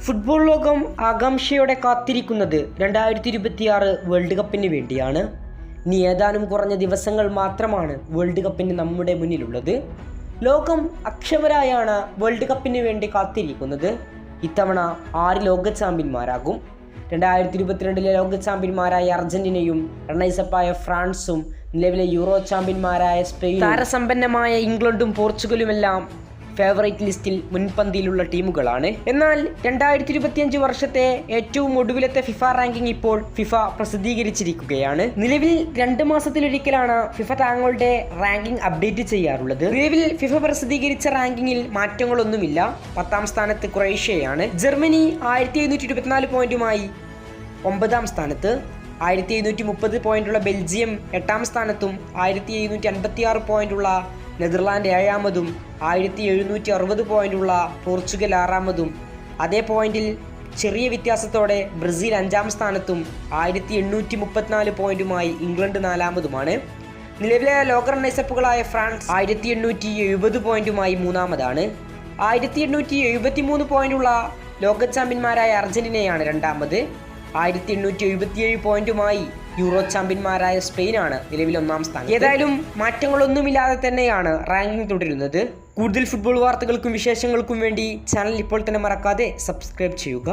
Football ലോകം ആകാംക്ഷയോടെ കാത്തിരിക്കുന്നത് 2026 വേൾഡ് കപ്പിന് വേണ്ടിയാണ്. ഇനി ഏതാനും കുറഞ്ഞ ദിവസങ്ങൾ മാത്രമാണ് വേൾഡ് കപ്പിന് നമ്മുടെ മുന്നിലുള്ളത്. ലോകം അക്ഷമരായാണ് വേൾഡ് കപ്പിന് വേണ്ടി കാത്തിരിക്കുന്നത്. ഇത്തവണ 6 ലോക ചാമ്പ്യന്മാരാകും. 2022 ലോക ചാമ്പ്യന്മാരായ അർജന്റീനയും റണ്ണേഴ്സപ്പായ ഫ്രാൻസും നിലവിലെ യൂറോ ചാമ്പ്യന്മാരായ സ്പെയിൻ, താരസമ്പന്നമായ ഇംഗ്ലണ്ടും പോർച്ചുഗലുമെല്ലാം ഫേവറേറ്റ് ലിസ്റ്റിൽ മുൻപന്തിയിലുള്ള ടീമുകളാണ്. എന്നാൽ 2025 വർഷത്തെ ഏറ്റവും ഒടുവിലത്തെ ഫിഫ റാങ്കിംഗ് ഇപ്പോൾ ഫിഫ പ്രസിദ്ധീകരിച്ചിരിക്കുകയാണ്. നിലവിൽ 2 മാസത്തിലൊരിക്കലാണ് ഫിഫ തങ്ങളുടെ റാങ്കിംഗ് അപ്ഡേറ്റ് ചെയ്യാറുള്ളത്. നിലവിൽ ഫിഫ പ്രസിദ്ധീകരിച്ച റാങ്കിങ്ങിൽ മാറ്റങ്ങളൊന്നുമില്ല. 10ാം സ്ഥാനത്ത് ക്രൊയേഷ്യയാണ്. ജർമ്മനി 1724 പോയിന്റുമായി 9ാം സ്ഥാനത്ത്. 1730 പോയിന്റുള്ള ബെൽജിയം 8ാം സ്ഥാനത്തും 1756 പോയിന്റുള്ള നെതർലാൻഡ് 7ാമതും 1760 പോയിന്റുള്ള പോർച്ചുഗൽ 6ാമതും. അതേ പോയിന്റിൽ ചെറിയ വ്യത്യാസത്തോടെ ബ്രസീൽ 5ാം സ്ഥാനത്തും 1834 പോയിന്റുമായി ഇംഗ്ലണ്ട് 4ാമതുമാണ്. നിലവിലെ ലോക റണ്ണേഴ്സപ്പുകളായ ഫ്രാൻസ് 1870 പോയിന്റുമായി 3ാമതാണ്. 1873 പോയിന്റുള്ള ലോക ചാമ്പ്യന്മാരായ അർജന്റീനയാണ് 2ാമത്. 1877 പോയിന്റുമായി യൂറോ ചാമ്പ്യന്മാരായ സ്പെയിനാണ് നിലവിൽ 1ാം സ്ഥാനം. ഏതായാലും മാറ്റങ്ങളൊന്നുമില്ലാതെ തന്നെയാണ് റാങ്കിംഗ് തുടരുന്നത്. കൂടുതൽ ഫുട്ബോൾ വാർത്തകൾക്കും വിശേഷങ്ങൾക്കും വേണ്ടി ചാനൽ ഇപ്പോൾ തന്നെ മറക്കാതെ സബ്സ്ക്രൈബ് ചെയ്യുക.